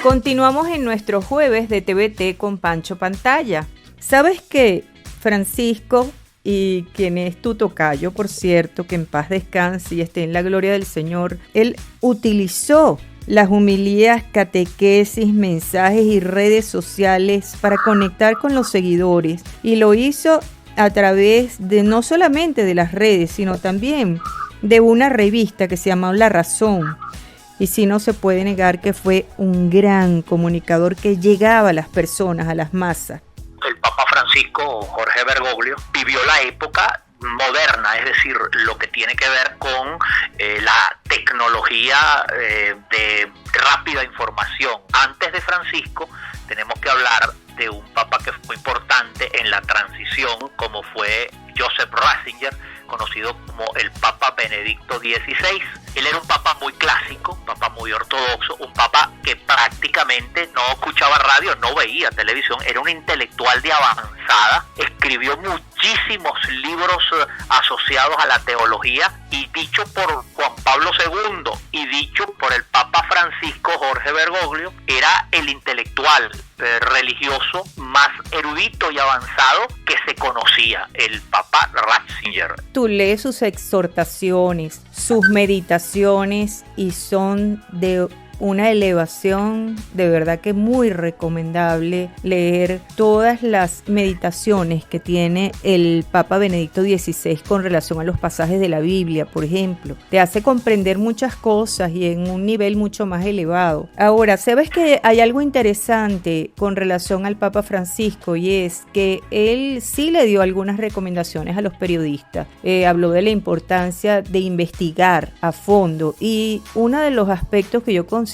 Continuamos en nuestro jueves de TVT con Pancho Pantalla. ¿Sabes que Francisco, y quien es tu tocayo, por cierto, que en paz descanse y esté en la gloria del Señor, él utilizó las homilías, catequesis, mensajes y redes sociales para conectar con los seguidores, y lo hizo a través de no solamente de las redes, sino también de una revista que se llama La Razón? Y sí, no se puede negar que fue un gran comunicador que llegaba a las personas, a las masas. El Papa Francisco, Jorge Bergoglio, vivió la época moderna, es decir, lo que tiene que ver con la tecnología de rápida información. Antes de Francisco tenemos que hablar de un papa que fue importante en la transición, como fue Joseph Ratzinger, conocido como el Papa Benedicto XVI. Él era un papa muy clásico, un papa muy ortodoxo, un papa que prácticamente no escuchaba radio, no veía televisión, era un intelectual de avanzada, escribió muchísimos libros asociados a la teología, y dicho por Juan Pablo II y dicho por el Papa Francisco Jorge Bergoglio, era el intelectual religioso más erudito y avanzado que se conocía, el Papa Ratzinger. Tú lees sus exhortaciones, sus meditaciones, y son de una elevación de verdad que muy recomendable leer todas las meditaciones que tiene el Papa Benedicto XVI con relación a los pasajes de la Biblia, por ejemplo. Te hace comprender muchas cosas y en un nivel mucho más elevado. Ahora, ¿sabes que hay algo interesante con relación al Papa Francisco? Y es que él sí le dio algunas recomendaciones a los periodistas. Habló de la importancia de investigar a fondo, y uno de los aspectos que yo considero,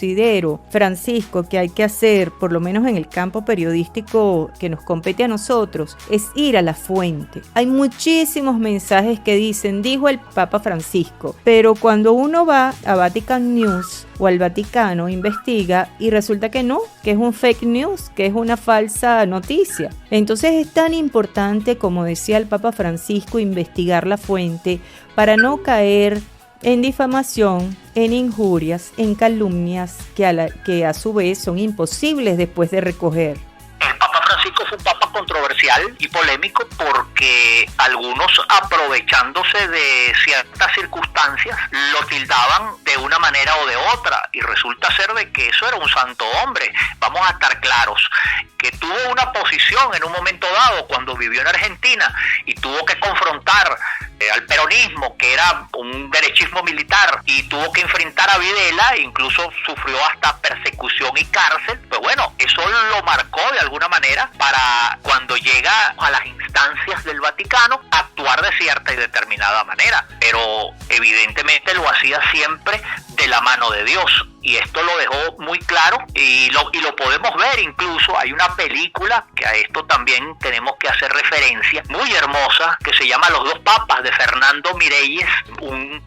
Francisco, que hay que hacer, por lo menos en el campo periodístico que nos compete a nosotros, es ir a la fuente. Hay muchísimos mensajes que dicen, dijo el Papa Francisco, pero cuando uno va a Vatican News o al Vaticano, investiga y resulta que no, que es un fake news, que es una falsa noticia. Entonces es tan importante, como decía el Papa Francisco, investigar la fuente para no caer en difamación, en injurias, en calumnias que a su vez son imposibles después de recoger. El Papa Francisco fue un papa controversial y polémico porque algunos, aprovechándose de ciertas circunstancias, lo tildaban de una manera o de otra, y resulta ser de que eso era un santo hombre. Vamos a estar claros que tuvo una posición en un momento dado cuando vivió en Argentina y tuvo que confrontar al peronismo, que era un derechismo militar, y tuvo que enfrentar a Videla, incluso sufrió hasta persecución y cárcel. Pues bueno, eso lo marcó de alguna manera para cuando llega a las instancias del Vaticano actuar de cierta y determinada manera, pero evidentemente lo hacía siempre de la mano de Dios. Y esto lo dejó muy claro, y lo podemos ver. Incluso hay una película que a esto también tenemos que hacer referencia, muy hermosa, que se llama Los dos papas, de Fernando Mireyes, un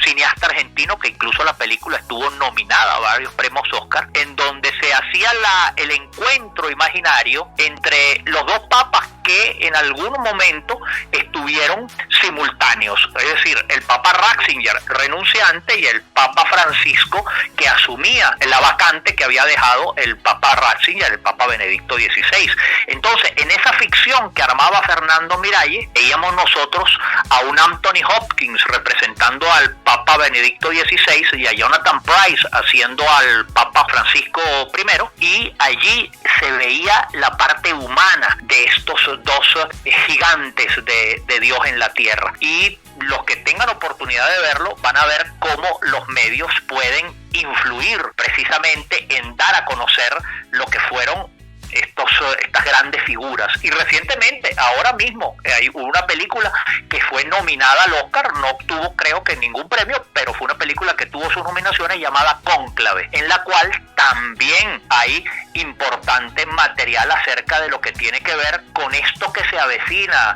cineasta argentino que incluso la película estuvo nominada a varios premios Oscar, en donde se hacía el encuentro imaginario entre los dos papas que en algún momento estuvieron simultáneos, es decir, el Papa Ratzinger renunciante y el Papa Francisco, que asumía la vacante que había dejado el Papa Ratzinger, el Papa Benedicto XVI. Entonces, en esa ficción que armaba Fernando Miralles, veíamos nosotros a un Anthony Hopkins representando al Papa Benedicto XVI y a Jonathan Pryce haciendo al Papa Francisco I, y allí se veía la parte humana de estos dos gigantes de Dios en la tierra. Y los que tengan oportunidad de verlo van a ver cómo los medios pueden influir precisamente en dar a conocer lo que fueron estas grandes figuras. Y recientemente, ahora mismo, hay una película que fue nominada al Oscar, no obtuvo creo que ningún premio, pero fue una película que tuvo sus nominaciones, llamada Cónclave, en la cual también hay importante material acerca de lo que tiene que ver con esto que se avecina,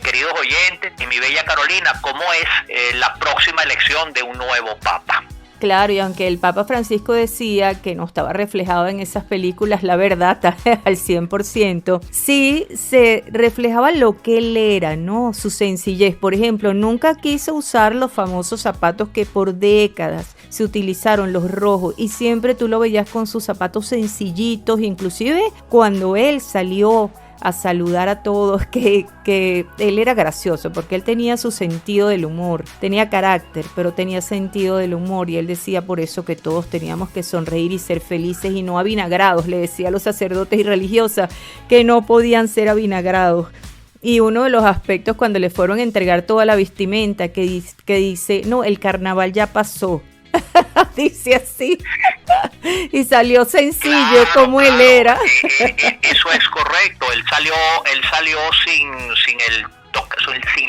queridos oyentes, y mi bella Carolina, cómo es la próxima elección de un nuevo papa. Claro, y aunque el Papa Francisco decía que no estaba reflejado en esas películas, la verdad, al 100%, sí se reflejaba lo que él era, ¿no? Su sencillez. Por ejemplo, nunca quiso usar los famosos zapatos que por décadas se utilizaron, los rojos, y siempre tú lo veías con sus zapatos sencillitos, inclusive cuando él salió a saludar a todos, que él era gracioso porque él tenía su sentido del humor, tenía carácter, pero tenía sentido del humor, y él decía por eso que todos teníamos que sonreír y ser felices y no avinagrados. Le decía a los sacerdotes y religiosas que no podían ser avinagrados. Y uno de los aspectos cuando le fueron a entregar toda la vestimenta, que dice, no, el carnaval ya pasó. Dice así. Y salió sencillo, claro, como él era. Eso es correcto. Él salió sin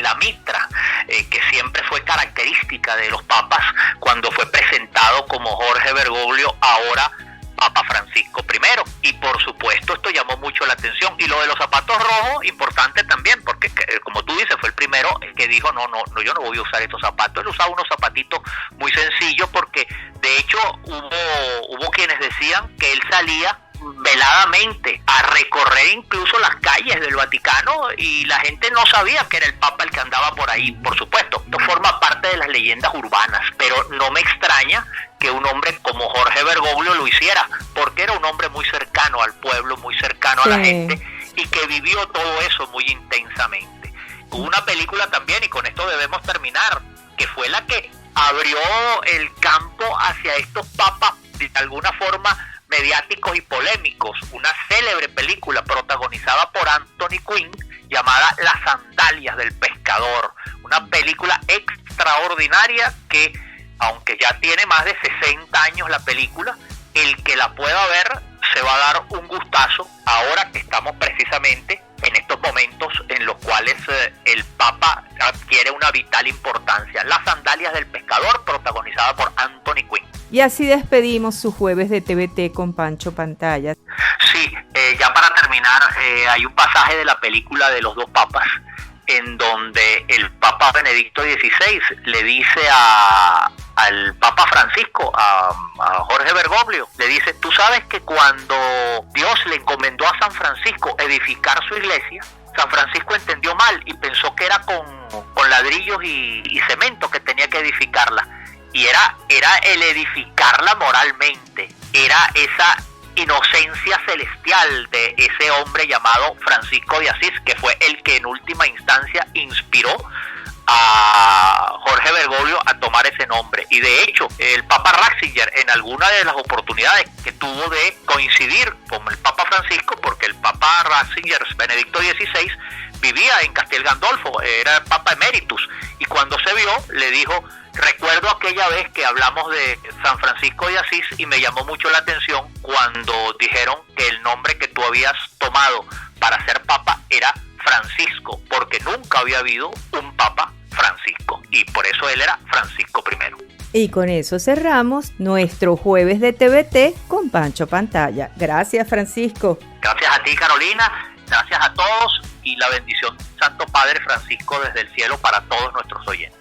la mitra, que siempre fue característica de los papas cuando fue presentado como Jorge Bergoglio, ahora Papa Francisco I. Y por supuesto esto llamó mucho la atención. Y lo de los zapatos rojos, importante también, porque como tú dices, fue el primero que dijo, no, yo no voy a usar estos zapatos. Él usaba unos zapatitos muy sencillos, porque de hecho hubo quienes decían que él salía veladamente a recorrer incluso las calles del Vaticano y la gente no sabía que era el Papa el que andaba por ahí. Por supuesto, esto forma parte de las leyendas urbanas, pero no me extraña que un hombre como Jorge Bergoglio lo hiciera, porque era un hombre muy cercano al pueblo, muy cercano a la gente, y que vivió todo eso muy intensamente. Hubo una película también, y con esto debemos terminar, que fue la que abrió el campo hacia estos papas de alguna forma mediáticos y polémicos, una célebre película protagonizada por Anthony Quinn llamada Las Sandalias del Pescador, una película extraordinaria que, aunque ya tiene más de 60 años la película, el que la pueda ver se va a dar un gustazo ahora que estamos precisamente en estos momentos en los cuales el Papa adquiere una vital importancia. Las Sandalias del Pescador, protagonizada por Anthony Quinn. Y así despedimos su jueves de TVT con Pancho Pantalla. Sí, ya para terminar, hay un pasaje de la película de los dos papas en donde el Papa Benedicto XVI le dice al Papa Francisco, a Jorge Bergoglio, le dice, tú sabes que cuando Dios le encomendó a San Francisco edificar su iglesia, San Francisco entendió mal y pensó que era con ladrillos y cemento que tenía que edificarla. Y era el edificarla moralmente, era esa inocencia celestial de ese hombre llamado Francisco de Asís, que fue el que en última instancia inspiró a Jorge Bergoglio a tomar ese nombre. Y de hecho, el Papa Ratzinger, en alguna de las oportunidades que tuvo de coincidir con el Papa Francisco, porque el Papa Ratzinger, Benedicto XVI, vivía en Castel Gandolfo, era el Papa Emeritus, y cuando se vio, le dijo, recuerdo aquella vez que hablamos de San Francisco de Asís y me llamó mucho la atención cuando dijeron que el nombre que tú habías tomado para ser papa era Francisco, porque nunca había habido un Papa Francisco, y por eso él era Francisco I. Y con eso cerramos nuestro jueves de TVT con Pancho Pantalla. Gracias, Francisco. Gracias a ti, Carolina. Gracias a todos y la bendición Santo Padre Francisco desde el cielo para todos nuestros oyentes.